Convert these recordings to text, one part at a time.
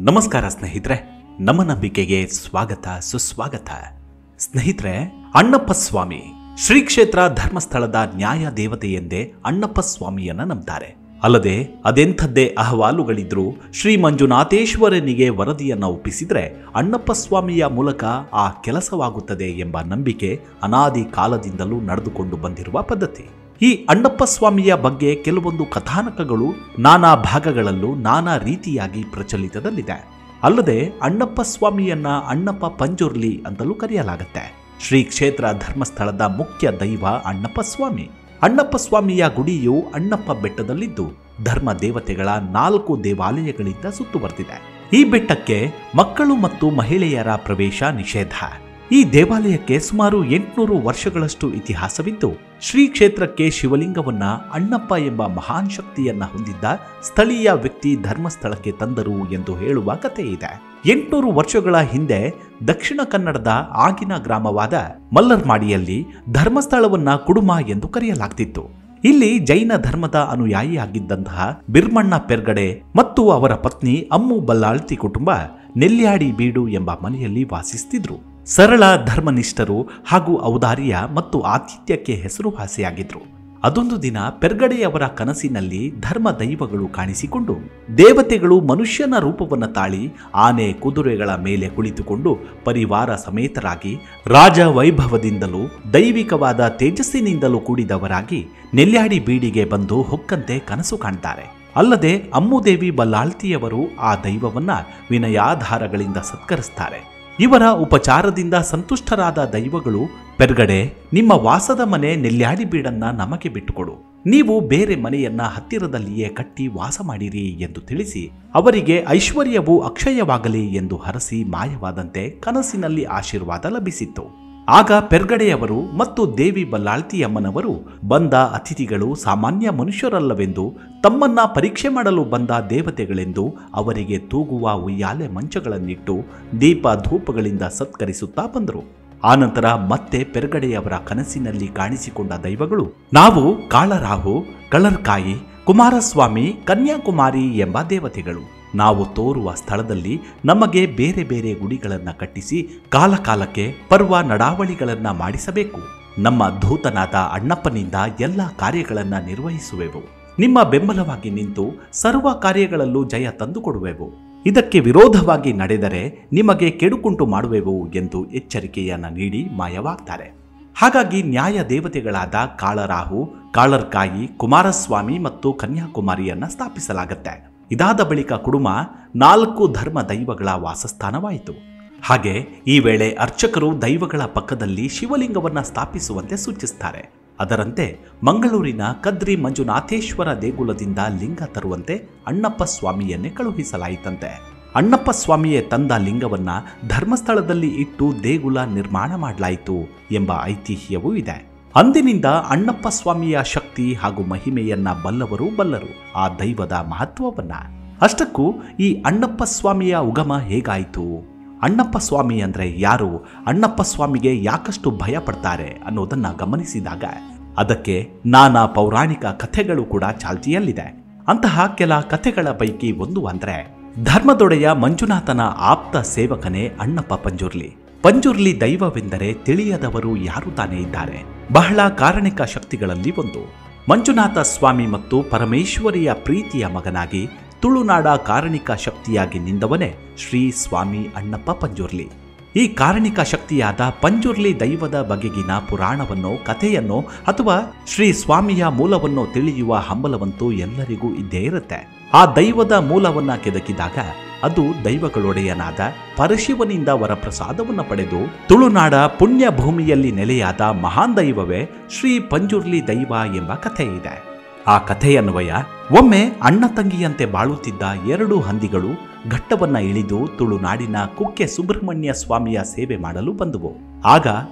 ನಮಸ್ಕಾರ ಸ್ನೇಹಿತರೆ, ನಮ್ಮ ನಂಬಿಕೆಗೆ ಸ್ವಾಗತ ಸುಸ್ವಾಗತ. ಸ್ನೇಹಿತರೆ, ಅಣ್ಣಪ್ಪ ಸ್ವಾಮಿ ಶ್ರೀ ಕ್ಷೇತ್ರ ಧರ್ಮಸ್ಥಳದ ನ್ಯಾಯ ದೇವತೆ ಎಂದೇ ಅಣ್ಣಪ್ಪ ಸ್ವಾಮಿಯನ್ನ ನಂಬ್ತಾರೆ. ಅಲ್ಲದೆ ಅದೆಂಥದ್ದೇ ಅಹವಾಲುಗಳಿದ್ರೂ ಶ್ರೀ ಮಂಜುನಾಥೇಶ್ವರನಿಗೆ ವರದಿಯನ್ನ ಒಪ್ಪಿಸಿದ್ರೆ ಅಣ್ಣಪ್ಪ ಸ್ವಾಮಿಯ ಮೂಲಕ ಆ ಕೆಲಸವಾಗುತ್ತದೆ ಎಂಬ ನಂಬಿಕೆ ಅನಾದಿ ಕಾಲದಿಂದಲೂ ನಡೆದುಕೊಂಡು ಬಂದಿರುವ ಪದ್ಧತಿ. ಈ ಅಣ್ಣಪ್ಪ ಸ್ವಾಮಿಯ ಬಗ್ಗೆ ಕೆಲವೊಂದು ಕಥಾನಕಗಳು ನಾನಾ ಭಾಗಗಳಲ್ಲೂ ನಾನಾ ರೀತಿಯಾಗಿ ಪ್ರಚಲಿತದಲ್ಲಿದೆ. ಅಲ್ಲದೆ ಅಣ್ಣಪ್ಪ ಸ್ವಾಮಿಯನ್ನ ಅಣ್ಣಪ್ಪ ಪಂಜುರ್ಲಿ ಅಂತಲೂ ಕರೆಯಲಾಗುತ್ತೆ. ಶ್ರೀ ಕ್ಷೇತ್ರ ಧರ್ಮಸ್ಥಳದ ಮುಖ್ಯ ದೈವ ಅಣ್ಣಪ್ಪ ಸ್ವಾಮಿ. ಅಣ್ಣಪ್ಪ ಸ್ವಾಮಿಯ ಗುಡಿಯು ಅಣ್ಣಪ್ಪ ಬೆಟ್ಟದಲ್ಲಿದ್ದು ಧರ್ಮ ದೇವತೆಗಳ 4 ದೇವಾಲಯಗಳಿಂದ ಸುತ್ತುವರೆದಿದೆ. ಈ ಬೆಟ್ಟಕ್ಕೆ ಮಕ್ಕಳು ಮತ್ತು ಮಹಿಳೆಯರ ಪ್ರವೇಶ ನಿಷೇಧ. ಈ ದೇವಾಲಯಕ್ಕೆ ಸುಮಾರು 800 ವರ್ಷಗಳಷ್ಟು ಇತಿಹಾಸವಿದ್ದು ಶ್ರೀ ಕ್ಷೇತ್ರಕ್ಕೆ ಶಿವಲಿಂಗವನ್ನ ಅಣ್ಣಪ್ಪ ಎಂಬ ಮಹಾನ್ ಶಕ್ತಿಯನ್ನ ಹೊಂದಿದ್ದ ಸ್ಥಳೀಯ ವ್ಯಕ್ತಿ ಧರ್ಮಸ್ಥಳಕ್ಕೆ ತಂದರು ಎಂದು ಹೇಳುವ ಕಥೆ ಇದೆ. 800 ವರ್ಷಗಳ ಹಿಂದೆ ದಕ್ಷಿಣ ಕನ್ನಡದ ಆಗಿನ ಗ್ರಾಮವಾದ ಮಲ್ಲರ್ಮಾಡಿಯಲ್ಲಿ ಧರ್ಮಸ್ಥಳವನ್ನ ಕುಡುಮ ಎಂದು ಕರೆಯಲಾಗ್ತಿತ್ತು. ಇಲ್ಲಿ ಜೈನ ಧರ್ಮದ ಅನುಯಾಯಿಯಾಗಿದ್ದಂತಹ ಬಿರ್ಮಣ್ಣ ಪೆರ್ಗಡೆ ಮತ್ತು ಅವರ ಪತ್ನಿ ಅಮ್ಮು ಬಲ್ಲಾಳ್ತಿ ಕುಟುಂಬ ನೆಲ್ಯಾಡಿ ಬೀಡು ಎಂಬ ಮನೆಯಲ್ಲಿ ವಾಸಿಸುತ್ತಿದ್ರು. ಸರಳ ಧರ್ಮನಿಷ್ಠರು ಹಾಗೂ ಔದಾರ್ಯ ಮತ್ತು ಆತಿಥ್ಯಕ್ಕೆ ಹೆಸರುವಾಸಿಯಾಗಿದ್ರು. ಅದೊಂದು ದಿನ ಪೆರ್ಗಡೆಯವರ ಕನಸಿನಲ್ಲಿ ಧರ್ಮ ದೈವಗಳು ಕಾಣಿಸಿಕೊಂಡು ದೇವತೆಗಳು ಮನುಷ್ಯನ ರೂಪವನ್ನು ತಾಳಿ ಆನೆ ಕುದುರೆಗಳ ಮೇಲೆ ಕುಳಿತುಕೊಂಡು ಪರಿವಾರ ಸಮೇತರಾಗಿ ರಾಜ ವೈಭವದಿಂದಲೂ ದೈವಿಕವಾದ ತೇಜಸ್ಸಿನಿಂದಲೂ ಕೂಡಿದವರಾಗಿ ನೆಲ್ಯಾಡಿ ಬೀಡಿಗೆ ಬಂದು ಹೊಕ್ಕಂತೆ ಕನಸು ಕಾಣ್ತಾರೆ. ಅಲ್ಲದೆ ಅಮ್ಮುದೇವಿ ಬಲ್ಲಾಳ್ತಿಯವರು ಆ ದೈವವನ್ನ ವಿನಯಾಧಾರಗಳಿಂದ ಸತ್ಕರಿಸ್ತಾರೆ. ಇವರ ಉಪಚಾರದಿಂದ ಸಂತುಷ್ಟರಾದ ದೈವಗಳು, ಪೆರ್ಗಡೆ, ನಿಮ್ಮ ವಾಸದ ಮನೆ ನೆಲ್ಯಾಡಿ ಬೀಡನ್ನ ನಮಗೆ ಬಿಟ್ಟುಕೊಡು, ನೀವು ಬೇರೆ ಮನೆಯನ್ನ ಹತ್ತಿರದಲ್ಲಿಯೇ ಕಟ್ಟಿ ವಾಸ ಮಾಡಿರಿ ಎಂದು ತಿಳಿಸಿ ಅವರಿಗೆ ಐಶ್ವರ್ಯವು ಅಕ್ಷಯವಾಗಲಿ ಎಂದು ಹರಸಿ ಮಾಯವಾದಂತೆ ಕನಸಿನಲ್ಲಿ ಆಶೀರ್ವಾದ ಲಭಿಸಿತ್ತು. ಆಗ ಪೆರ್ಗಡೆಯವರು ಮತ್ತು ದೇವಿ ಬಲ್ಲಾಳ್ತಿಯಮ್ಮನವರು ಬಂದ ಅತಿಥಿಗಳು ಸಾಮಾನ್ಯ ಮನುಷ್ಯರಲ್ಲವೆಂದು, ತಮ್ಮನ್ನ ಪರೀಕ್ಷೆ ಮಾಡಲು ಬಂದ ದೇವತೆಗಳೆಂದು ಅವರಿಗೆ ತೂಗುವ ಉಯ್ಯಾಲೆ ಮಂಚಗಳನ್ನಿಟ್ಟು ದೀಪ ಧೂಪಗಳಿಂದ ಸತ್ಕರಿಸುತ್ತಾ ಬಂದರು. ಆನಂತರ ಮತ್ತೆ ಪೆರ್ಗಡೆಯವರ ಕನಸಿನಲ್ಲಿ ಕಾಣಿಸಿಕೊಂಡ ದೈವಗಳು, ನಾವು ಕಾಳರಾಹು, ಕಳರ್ಕಾಯಿ, ಕುಮಾರಸ್ವಾಮಿ, ಕನ್ಯಾಕುಮಾರಿ ಎಂಬ ದೇವತೆಗಳು. ನಾವು ತೋರುವ ಸ್ಥಳದಲ್ಲಿ ನಮಗೆ ಬೇರೆ ಬೇರೆ ಗುಡಿಗಳನ್ನು ಕಟ್ಟಿಸಿ ಕಾಲಕಾಲಕ್ಕೆ ಪರ್ವ ನಡಾವಳಿಗಳನ್ನು ಮಾಡಿಸಬೇಕು. ನಮ್ಮ ಧೂತನಾದ ಅಣ್ಣಪ್ಪನಿಂದ ಎಲ್ಲ ಕಾರ್ಯಗಳನ್ನು ನಿರ್ವಹಿಸುವೆವು. ನಿಮ್ಮ ಬೆಂಬಲವಾಗಿ ನಿಂತು ಸರ್ವ ಕಾರ್ಯಗಳಲ್ಲೂ ಜಯ ತಂದುಕೊಡುವೆವು. ಇದಕ್ಕೆ ವಿರೋಧವಾಗಿ ನಡೆದರೆ ನಿಮಗೆ ಕೆಡುಕುಂಟು ಮಾಡುವೆವು ಎಂದು ಎಚ್ಚರಿಕೆಯನ್ನು ನೀಡಿ ಮಾಯವಾಗ್ತಾರೆ. ಹಾಗಾಗಿ ನ್ಯಾಯ ದೇವತೆಗಳಾದ ಕಾಳರಾಹು, ಕಾಳರ್ಕಾಯಿ, ಕುಮಾರಸ್ವಾಮಿ ಮತ್ತು ಕನ್ಯಾಕುಮಾರಿಯನ್ನ ಸ್ಥಾಪಿಸಲಾಗುತ್ತೆ. ಇದಾದ ಬಳಿಕ ಕುಡುಮ 4 ಧರ್ಮ ದೈವಗಳ ವಾಸಸ್ಥಾನವಾಯಿತು. ಹಾಗೆ ಈ ವೇಳೆ ಅರ್ಚಕರು ದೈವಗಳ ಪಕ್ಕದಲ್ಲಿ ಶಿವಲಿಂಗವನ್ನ ಸ್ಥಾಪಿಸುವಂತೆ ಸೂಚಿಸುತ್ತಾರೆ. ಅದರಂತೆ ಮಂಗಳೂರಿನ ಕದ್ರಿ ಮಂಜುನಾಥೇಶ್ವರ ದೇಗುಲದಿಂದ ಲಿಂಗ ತರುವಂತೆ ಅಣ್ಣಪ್ಪ ಸ್ವಾಮಿಯನ್ನೇ ಕಳುಹಿಸಲಾಯಿತಂತೆ. ಅಣ್ಣಪ್ಪ ಸ್ವಾಮಿಯೇ ತಂದ ಲಿಂಗವನ್ನ ಧರ್ಮಸ್ಥಳದಲ್ಲಿ ಇಟ್ಟು ದೇಗುಲ ನಿರ್ಮಾಣ ಮಾಡಲಾಯಿತು ಎಂಬ ಐತಿಹ್ಯವೂ ಇದೆ. ಅಂದಿನಿಂದ ಅಣ್ಣಪ್ಪ ಸ್ವಾಮಿಯ ಶಕ್ತಿ ಹಾಗೂ ಮಹಿಮೆಯನ್ನ ಬಲ್ಲವರು ಬಲ್ಲರು, ಆ ದೈವದ ಮಹತ್ವವನ್ನ. ಅಷ್ಟಕ್ಕೂ ಈ ಅಣ್ಣಪ್ಪ ಸ್ವಾಮಿಯ ಉಗಮ ಹೇಗಾಯಿತು? ಅಣ್ಣಪ್ಪ ಸ್ವಾಮಿ ಅಂದ್ರೆ ಯಾರು? ಅಣ್ಣಪ್ಪ ಸ್ವಾಮಿಗೆ ಯಾಕಷ್ಟು ಭಯ ಪಡ್ತಾರೆ ಅನ್ನೋದನ್ನ ಗಮನಿಸಿದಾಗ ಅದಕ್ಕೆ ನಾನಾ ಪೌರಾಣಿಕ ಕಥೆಗಳು ಕೂಡ ಚಾಲ್ತಿಯಲ್ಲಿದೆ. ಅಂತಹ ಕೆಲ ಕಥೆಗಳ ಪೈಕಿ ಒಂದು ಅಂದ್ರೆ ಧರ್ಮದೊಡೆಯ ಮಂಜುನಾಥನ ಆಪ್ತ ಸೇವಕನೇ ಅಣ್ಣಪ್ಪ ಪಂಜುರ್ಲಿ. ಪಂಜುರ್ಲಿ ದೈವವೆಂದರೆ ತಿಳಿಯದವರು ಯಾರು ತಾನೇ ಇದ್ದಾರೆ. ಬಹಳ ಕಾರಣಿಕ ಶಕ್ತಿಗಳಲ್ಲಿ ಒಂದು. ಮಂಜುನಾಥ ಸ್ವಾಮಿ ಮತ್ತು ಪರಮೇಶ್ವರಿಯ ಪ್ರೀತಿಯ ಮಗನಾಗಿ ತುಳುನಾಡ ಕಾರಣಿಕ ಶಕ್ತಿಯಾಗಿ ನಿಂದವನೇ ಶ್ರೀ ಸ್ವಾಮಿ ಅಣ್ಣಪ್ಪ ಪಂಜುರ್ಲಿ. ಈ ಕಾರಣಿಕ ಶಕ್ತಿಯಾದ ಪಂಜುರ್ಲಿ ದೈವದ ಬಗೆಗಿನ ಪುರಾಣವನ್ನೋ ಕಥೆಯನ್ನೋ ಅಥವಾ ಶ್ರೀ ಸ್ವಾಮಿಯ ಮೂಲವನ್ನೋ ತಿಳಿಯುವ ಹಂಬಲವಂತೂ ಎಲ್ಲರಿಗೂ ಇದ್ದೇ ಇರುತ್ತೆ. ಆ ದೈವದ ಮೂಲವನ್ನ ಕೆದಕಿದಾಗ ಅದು ದೈವಗಳೊಡೆಯನಾದ ಪರಶಿವನಿಂದ ವರಪ್ರಸಾದವನ್ನು ಪಡೆದು ತುಳುನಾಡ ಪುಣ್ಯ ಭೂಮಿಯಲ್ಲಿ ನೆಲೆಯಾದ ಮಹಾನ್ ದೈವವೇ ಶ್ರೀ ಪಂಜುರ್ಲಿ ದೈವ ಎಂಬ ಕಥೆ ಇದೆ. ಆ ಕಥೆಯನ್ವಯ ಒಮ್ಮೆ ಅಣ್ಣ ತಂಗಿಯಂತೆ ಬಾಳುತ್ತಿದ್ದ 2 ಹಂದಿಗಳು ಘಟ್ಟವನ್ನ ಇಳಿದು ತುಳುನಾಡಿನ ಕುಕ್ಕೆ ಸುಬ್ರಹ್ಮಣ್ಯ ಸ್ವಾಮಿಯ ಸೇವೆ ಮಾಡಲು ಬಂದುವು. ಆಗ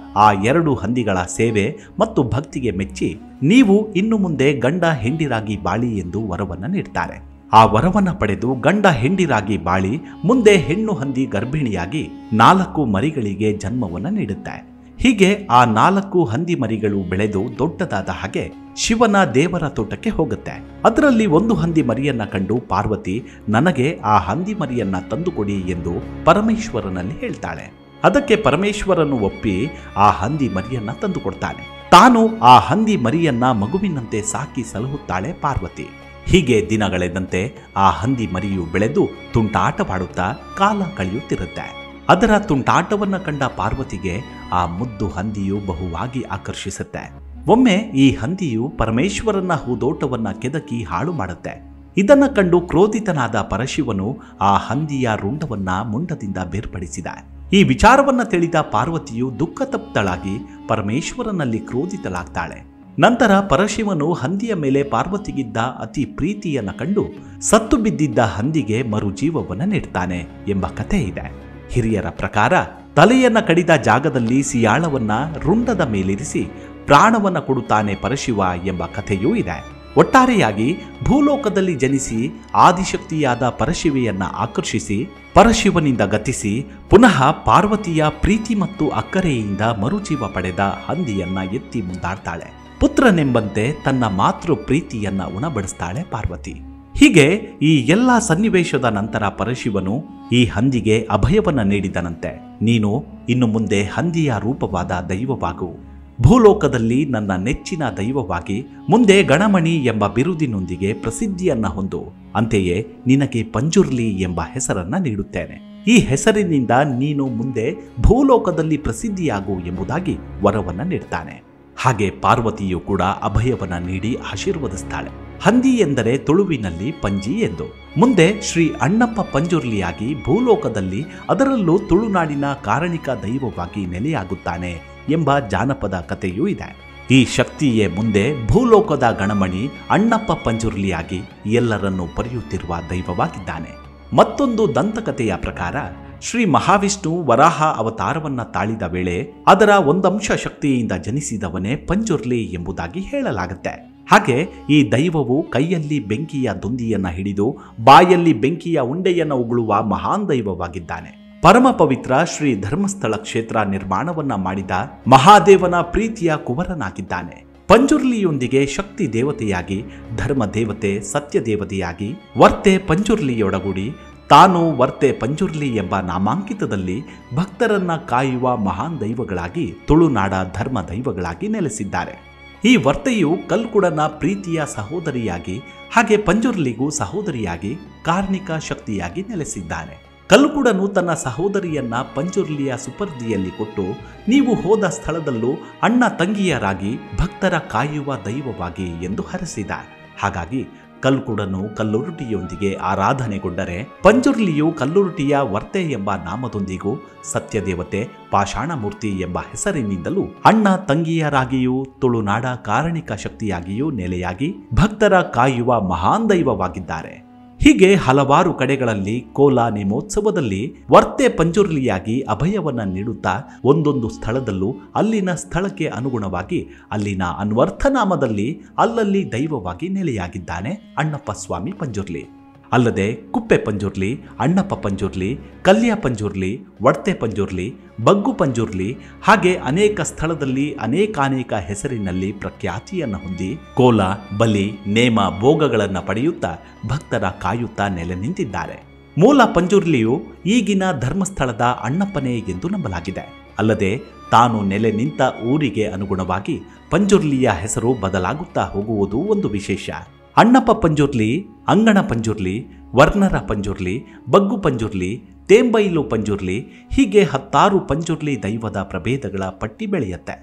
ಆ 2 ಹಂದಿಗಳ ಸೇವೆ ಮತ್ತು ಭಕ್ತಿಗೆ ಮೆಚ್ಚಿ ನೀವು ಇನ್ನು ಮುಂದೆ ಗಂಡ ಹೆಂಡಿರಾಗಿ ಬಾಳಿ ಎಂದು ವರವನ್ನ ನೀಡ್ತಾರೆ. ಆ ವರವನ್ನ ಪಡೆದು ಗಂಡ ಹೆಂಡಿರಾಗಿ ಬಾಳಿ ಮುಂದೆ ಹೆಣ್ಣು ಹಂದಿ ಗರ್ಭಿಣಿಯಾಗಿ 4 ಮರಿಗಳಿಗೆ ಜನ್ಮವನ್ನ ನೀಡುತ್ತೆ. ಹೀಗೆ ಆ 4 ಹಂದಿ ಮರಿಗಳು ಬೆಳೆದು ದೊಡ್ಡದಾದ ಹಾಗೆ ಶಿವನ ದೇವರ ತೋಟಕ್ಕೆ ಹೋಗುತ್ತೆ. ಅದರಲ್ಲಿ ಒಂದು ಹಂದಿ ಮರಿಯನ್ನ ಕಂಡು ಪಾರ್ವತಿ ನನಗೆ ಆ ಹಂದಿ ಮರಿಯನ್ನ ತಂದುಕೊಡಿ ಎಂದು ಪರಮೇಶ್ವರನಲ್ಲಿ ಹೇಳ್ತಾಳೆ. ಅದಕ್ಕೆ ಪರಮೇಶ್ವರನು ಒಪ್ಪಿ ಆ ಹಂದಿ ಮರಿಯನ್ನ ತಂದುಕೊಡ್ತಾನೆ. ತಾನು ಆ ಹಂದಿ ಮರಿಯನ್ನ ಮಗುವಿನಂತೆ ಸಾಕಿ ಸಲಹುತ್ತಾಳೆ ಪಾರ್ವತಿ. ಹೀಗೆ ದಿನಗಳೆದಂತೆ ಆ ಹಂದಿ ಮರಿಯು ಬೆಳೆದು ತುಂಟಾಟವಾಡುತ್ತಾ ಕಾಲ ಕಳೆಯುತ್ತಿರುತ್ತೆ. ಅದರ ತುಂಟಾಟವನ್ನ ಕಂಡ ಪಾರ್ವತಿಗೆ ಆ ಮುದ್ದು ಹಂದಿಯು ಬಹುವಾಗಿ ಆಕರ್ಷಿಸುತ್ತೆ. ಒಮ್ಮೆ ಈ ಹಂದಿಯು ಪರಮೇಶ್ವರನ ಹೂದೋಟವನ್ನ ಕೆದಕಿ ಹಾಳು ಮಾಡುತ್ತೆ. ಇದನ್ನ ಕಂಡು ಕ್ರೋಧಿತನಾದ ಪರಶಿವನು ಆ ಹಂದಿಯ ರುಂಡವನ್ನ ಮುಂಡದಿಂದ ಬೇರ್ಪಡಿಸಿದ. ಈ ವಿಚಾರವನ್ನ ತಿಳಿದ ಪಾರ್ವತಿಯು ದುಃಖತಪ್ತಳಾಗಿ ಪರಮೇಶ್ವರನಲ್ಲಿ ಕ್ರೋಧಿತಳಾಗ್ತಾಳೆ. ನಂತರ ಪರಶಿವನು ಹಂದಿಯ ಮೇಲೆ ಪಾರ್ವತಿಗಿದ್ದ ಅತಿ ಪ್ರೀತಿಯನ್ನ ಕಂಡು ಸತ್ತು ಬಿದ್ದಿದ್ದ ಹಂದಿಗೆ ಮರುಜೀವವನ್ನು ನೀಡ್ತಾನೆ ಎಂಬ ಕಥೆ ಇದೆ. ಹಿರಿಯರ ಪ್ರಕಾರ ತಲೆಯನ್ನ ಕಡಿದ ಜಾಗದಲ್ಲಿ ಸಿಯಾಳವನ್ನ ರುಂಡದ ಮೇಲಿರಿಸಿ ಪ್ರಾಣವನ್ನ ಕೊಡುತ್ತಾನೆ ಪರಶಿವ ಎಂಬ ಕಥೆಯೂ ಇದೆ. ಒಟ್ಟಾರೆಯಾಗಿ ಭೂಲೋಕದಲ್ಲಿ ಜನಿಸಿ ಆದಿಶಕ್ತಿಯಾದ ಪರಶಿವೆಯನ್ನ ಆಕರ್ಷಿಸಿ ಪರಶಿವನಿಂದ ಗತಿಸಿ ಪುನಃ ಪಾರ್ವತಿಯ ಪ್ರೀತಿ ಮತ್ತು ಅಕ್ಕರೆಯಿಂದ ಮರುಜೀವ ಪಡೆದ ಹಂದಿಯನ್ನ ಎತ್ತಿ ಮುಂದಾಡ್ತಾಳೆ. ಪುತ್ರನೆಂಬಂತೆ ತನ್ನ ಮಾತೃ ಪ್ರೀತಿಯನ್ನ ಉಣಬಡಿಸ್ತಾಳೆ ಪಾರ್ವತಿ. ಹೀಗೆ ಈ ಎಲ್ಲ ಸನ್ನಿವೇಶದ ನಂತರ ಪರಶಿವನು ಈ ಹಂದಿಗೆ ಅಭಯವನ್ನ ನೀಡಿದನಂತೆ. ನೀನು ಇನ್ನು ಮುಂದೆ ಹಂದಿಯ ರೂಪವಾದ ದೈವವಾಗು, ಭೂಲೋಕದಲ್ಲಿ ನನ್ನ ನೆಚ್ಚಿನ ದೈವವಾಗಿ ಮುಂದೆ ಗಣಮಣಿ ಎಂಬ ಬಿರುದಿನೊಂದಿಗೆ ಪ್ರಸಿದ್ಧಿಯನ್ನ ಹೊಂದು, ಅಂತೆಯೇ ನಿನಗೆ ಪಂಜುರ್ಲಿ ಎಂಬ ಹೆಸರನ್ನ ನೀಡುತ್ತೇನೆ. ಈ ಹೆಸರಿನಿಂದ ನೀನು ಮುಂದೆ ಭೂಲೋಕದಲ್ಲಿ ಪ್ರಸಿದ್ಧಿಯಾಗು ಎಂಬುದಾಗಿ ವರವನ್ನ ನೀಡ್ತಾನೆ. ಹಾಗೆ ಪಾರ್ವತಿಯು ಕೂಡ ಅಭಯವನ್ನ ನೀಡಿ ಆಶೀರ್ವದಿಸ್ತಾಳೆ. ಹಂದಿ ಎಂದರೆ ತುಳುವಿನಲ್ಲಿ ಪಂಜಿ ಎಂದು. ಮುಂದೆ ಶ್ರೀ ಅಣ್ಣಪ್ಪ ಪಂಜುರ್ಲಿಯಾಗಿ ಭೂಲೋಕದಲ್ಲಿ ಅದರಲ್ಲೂ ತುಳುನಾಡಿನ ಕಾರಣಿಕ ದೈವವಾಗಿ ನೆಲೆಯಾಗುತ್ತಾನೆ ಎಂಬ ಜಾನಪದ ಕಥೆಯೂ ಇದೆ. ಈ ಶಕ್ತಿಯೇ ಮುಂದೆ ಭೂಲೋಕದ ಗಣಮಣಿ ಅಣ್ಣಪ್ಪ ಪಂಜುರ್ಲಿಯಾಗಿ ಎಲ್ಲರನ್ನೂ ಪೊರೆಯುತ್ತಿರುವ ದೈವವಾಗಿದ್ದಾನೆ. ಮತ್ತೊಂದು ದಂತಕಥೆಯ ಪ್ರಕಾರ ಶ್ರೀ ಮಹಾವಿಷ್ಣು ವರಾಹ ಅವತಾರವನ್ನ ತಾಳಿದ ವೇಳೆ ಅದರ ಒಂದಂಶ ಶಕ್ತಿಯಿಂದ ಜನಿಸಿದವನೇ ಪಂಜುರ್ಲಿ ಎಂಬುದಾಗಿ ಹೇಳಲಾಗುತ್ತೆ. ಹಾಗೆ ಈ ದೈವವು ಕೈಯಲ್ಲಿ ಬೆಂಕಿಯ ದುಂದಿಯನ್ನ ಹಿಡಿದು ಬಾಯಲ್ಲಿ ಬೆಂಕಿಯ ಉಂಡೆಯನ್ನ ಉಗುಳುವ ಮಹಾನ್ ದೈವವಾಗಿದ್ದಾನೆ. ಪರಮ ಪವಿತ್ರ ಶ್ರೀ ಧರ್ಮಸ್ಥಳ ಕ್ಷೇತ್ರ ನಿರ್ಮಾಣವನ್ನ ಮಾಡಿದ ಮಹಾದೇವನ ಪ್ರೀತಿಯ ಕುವರನಾಗಿದ್ದಾನೆ. ಪಂಜುರ್ಲಿಯೊಂದಿಗೆ ಶಕ್ತಿ ದೇವತೆಯಾಗಿ, ಧರ್ಮ ದೇವತೆ, ಸತ್ಯ ದೇವತೆಯಾಗಿ ವರ್ತೆ ಪಂಜುರ್ಲಿಯೊಡಗೂಡಿ ತಾನು ವರ್ತೆ ಪಂಜುರ್ಲಿ ಎಂಬ ನಾಮಾಂಕಿತದಲ್ಲಿ ಭಕ್ತರನ್ನ ಕಾಯುವ ಮಹಾನ್ ದೈವಗಳಾಗಿ ತುಳುನಾಡ ಧರ್ಮ ದೈವಗಳಾಗಿ ನೆಲೆಸಿದ್ದಾರೆ. ಈ ವರ್ತೆಯು ಕಲ್ಕುಡನ ಪ್ರೀತಿಯ ಸಹೋದರಿಯಾಗಿ, ಹಾಗೆ ಪಂಜುರ್ಲಿಗೂ ಸಹೋದರಿಯಾಗಿ ಕಾರ್ಣಿಕ ಶಕ್ತಿಯಾಗಿ ನೆಲೆಸಿದ್ದಾನೆ. ಕಲ್ಕುಡನು ತನ್ನ ಸಹೋದರಿಯನ್ನ ಪಂಜುರ್ಲಿಯ ಸುಪರ್ದಿಯಲ್ಲಿ ಕೊಟ್ಟು, ನೀವು ಹೋದ ಸ್ಥಳದಲ್ಲೂ ಅಣ್ಣ ತಂಗಿಯರಾಗಿ ಭಕ್ತರ ಕಾಯುವ ದೈವವಾಗಿ ಎಂದು ಹರಸಿದ. ಹಾಗಾಗಿ ಕಲ್ಕುಡನು ಕಲ್ಲುರುಟಿಯೊಂದಿಗೆ ಆರಾಧನೆಗೊಂಡರೆ ಪಂಜುರ್ಲಿಯು ಕಲ್ಲುರುಟಿಯ ವರ್ತೆ ಎಂಬ ನಾಮದೊಂದಿಗೂ ಸತ್ಯದೇವತೆ, ಪಾಷಾಣಮೂರ್ತಿ ಎಂಬ ಹೆಸರಿನಿಂದಲೂ ಅಣ್ಣ ತಂಗಿಯರಾಗಿಯೂ ತುಳುನಾಡ ಕಾರಣಿಕ ಶಕ್ತಿಯಾಗಿಯೂ ನೆಲೆಯಾಗಿ ಭಕ್ತರ ಕಾಯುವ ಮಹಾನ್ ದೈವವಾಗಿದ್ದಾರೆ. ಹೀಗೆ ಹಲವಾರು ಕಡೆಗಳಲ್ಲಿ ಕೋಲ ನೇಮೋತ್ಸವದಲ್ಲಿ ವರ್ತೆ ಪಂಜುರ್ಲಿಯಾಗಿ ಅಭಯವನ್ನ ನೀಡುತ್ತಾ ಒಂದೊಂದು ಸ್ಥಳದಲ್ಲೂ ಅಲ್ಲಿನ ಸ್ಥಳಕ್ಕೆ ಅನುಗುಣವಾಗಿ ಅಲ್ಲಿನ ಅನ್ವರ್ಥನಾಮದಲ್ಲಿ ಅಲ್ಲಲ್ಲಿ ದೈವವಾಗಿ ನೆಲೆಯಾಗಿದ್ದಾನೆ ಅಣ್ಣಪ್ಪ ಸ್ವಾಮಿ ಪಂಜುರ್ಲಿ. ಅಲ್ಲದೆ ಕುಪ್ಪೆ ಪಂಜುರ್ಲಿ, ಅಣ್ಣಪ್ಪ ಪಂಜುರ್ಲಿ, ಕಲ್ಯ ಪಂಜುರ್ಲಿ, ವಡ್ತೆ ಪಂಜುರ್ಲಿ, ಬಗ್ಗು ಪಂಜುರ್ಲಿ ಹಾಗೆ ಅನೇಕ ಸ್ಥಳದಲ್ಲಿ ಅನೇಕಾನೇಕ ಹೆಸರಿನಲ್ಲಿ ಪ್ರಖ್ಯಾತಿಯನ್ನು ಹೊಂದಿ ಕೋಲ, ಬಲಿ, ನೇಮ, ಭೋಗಗಳನ್ನು ಪಡೆಯುತ್ತಾ ಭಕ್ತರ ಕಾಯುತ್ತಾ ನೆಲೆ ನಿಂತಿದ್ದಾರೆ. ಮೂಲ ಪಂಜುರ್ಲಿಯು ಈಗಿನ ಧರ್ಮಸ್ಥಳದ ಅಣ್ಣಪ್ಪನೇ ಎಂದು ನಂಬಲಾಗಿದೆ. ಅಲ್ಲದೆ ತಾನು ನೆಲೆ ನಿಂತ ಊರಿಗೆ ಅನುಗುಣವಾಗಿ ಪಂಜುರ್ಲಿಯ ಹೆಸರು ಬದಲಾಗುತ್ತಾ ಹೋಗುವುದು ಒಂದು ವಿಶೇಷ. ಅಣ್ಣಪ್ಪ ಪಂಜುರ್ಲಿ, ಅಂಗಣ ಪಂಜುರ್ಲಿ, ವರ್ಣರ ಪಂಜುರ್ಲಿ, ಬಗ್ಗು ಪಂಜುರ್ಲಿ, ತೇಂಬೈಲು ಪಂಜುರ್ಲಿ ಹೀಗೆ 10 ಪಂಜುರ್ಲಿ ದೈವದ ಪ್ರಭೇದಗಳ ಪಟ್ಟಿ ಬೆಳೆಯುತ್ತೆ.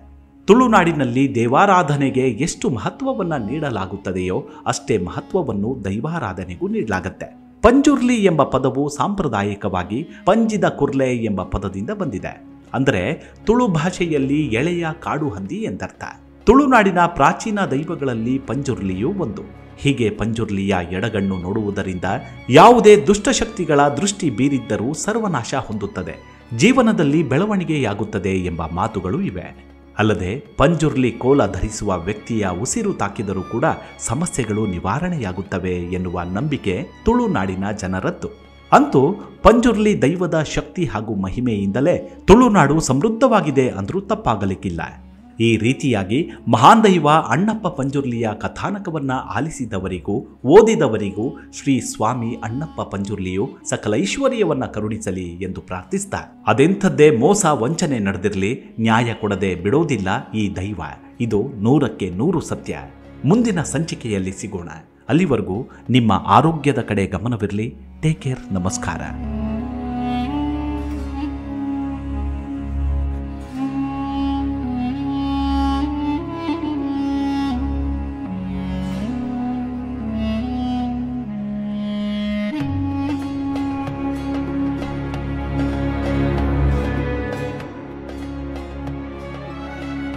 ತುಳುನಾಡಿನಲ್ಲಿ ದೇವಾರಾಧನೆಗೆ ಎಷ್ಟು ಮಹತ್ವವನ್ನು ನೀಡಲಾಗುತ್ತದೆಯೋ ಅಷ್ಟೇ ಮಹತ್ವವನ್ನು ದೈವಾರಾಧನೆಗೂ ನೀಡಲಾಗುತ್ತೆ. ಪಂಜುರ್ಲಿ ಎಂಬ ಪದವು ಸಾಂಪ್ರದಾಯಿಕವಾಗಿ ಪಂಜಿದ ಕುರ್ಲೆ ಎಂಬ ಪದದಿಂದ ಬಂದಿದೆ. ಅಂದರೆ ತುಳು ಭಾಷೆಯಲ್ಲಿ ಎಳೆಯ ಕಾಡು ಹಂದಿ ಎಂದರ್ಥ. ತುಳುನಾಡಿನ ಪ್ರಾಚೀನ ದೈವಗಳಲ್ಲಿ ಪಂಜುರ್ಲಿಯೂ ಒಂದು. ಹೀಗೆ ಪಂಜುರ್ಲಿಯ ಎಡಗಣ್ಣು ನೋಡುವುದರಿಂದ ಯಾವುದೇ ದುಷ್ಟಶಕ್ತಿಗಳ ದೃಷ್ಟಿ ಬೀರಿದ್ದರೂ ಸರ್ವನಾಶ ಹೊಂದುತ್ತದೆ, ಜೀವನದಲ್ಲಿ ಬೆಳವಣಿಗೆಯಾಗುತ್ತದೆ ಎಂಬ ಮಾತುಗಳು ಇವೆ. ಅಲ್ಲದೆ ಪಂಜುರ್ಲಿ ಕೋಲ ಧರಿಸುವ ವ್ಯಕ್ತಿಯ ಉಸಿರು ತಾಕಿದರೂ ಕೂಡ ಸಮಸ್ಯೆಗಳು ನಿವಾರಣೆಯಾಗುತ್ತವೆ ಎನ್ನುವ ನಂಬಿಕೆ ತುಳುನಾಡಿನ ಜನರದ್ದು. ಅಂತೂ ಪಂಜುರ್ಲಿ ದೈವದ ಶಕ್ತಿ ಹಾಗೂ ಮಹಿಮೆಯಿಂದಲೇ ತುಳುನಾಡು ಸಮೃದ್ಧವಾಗಿದೆ ಅಂದ್ರೂ ತಪ್ಪಾಗಲಿಕ್ಕಿಲ್ಲ. ಈ ರೀತಿಯಾಗಿ ಮಹಾನ್ ದೈವ ಅಣ್ಣಪ್ಪ ಪಂಜುರ್ಲಿಯ ಕಥಾನಕವನ್ನ ಆಲಿಸಿದವರಿಗೂ ಓದಿದವರಿಗೂ ಶ್ರೀ ಸ್ವಾಮಿ ಅಣ್ಣಪ್ಪ ಪಂಜುರ್ಲಿಯು ಸಕಲ ಐಶ್ವರ್ಯವನ್ನ ಕರುಣಿಸಲಿ ಎಂದು ಪ್ರಾರ್ಥಿಸ್ತಾ, ಅದೆಂಥದ್ದೇ ಮೋಸ ವಂಚನೆ ನಡೆದಿರಲಿ, ನ್ಯಾಯ ಕೊಡದೆ ಬಿಡೋದಿಲ್ಲ ಈ ದೈವ. ಇದು 100ಕ್ಕೆ 100 ಸತ್ಯ. ಮುಂದಿನ ಸಂಚಿಕೆಯಲ್ಲಿ ಸಿಗೋಣ. ಅಲ್ಲಿವರೆಗೂ ನಿಮ್ಮ ಆರೋಗ್ಯದ ಕಡೆ ಗಮನವಿರಲಿ. Take care. ನಮಸ್ಕಾರ.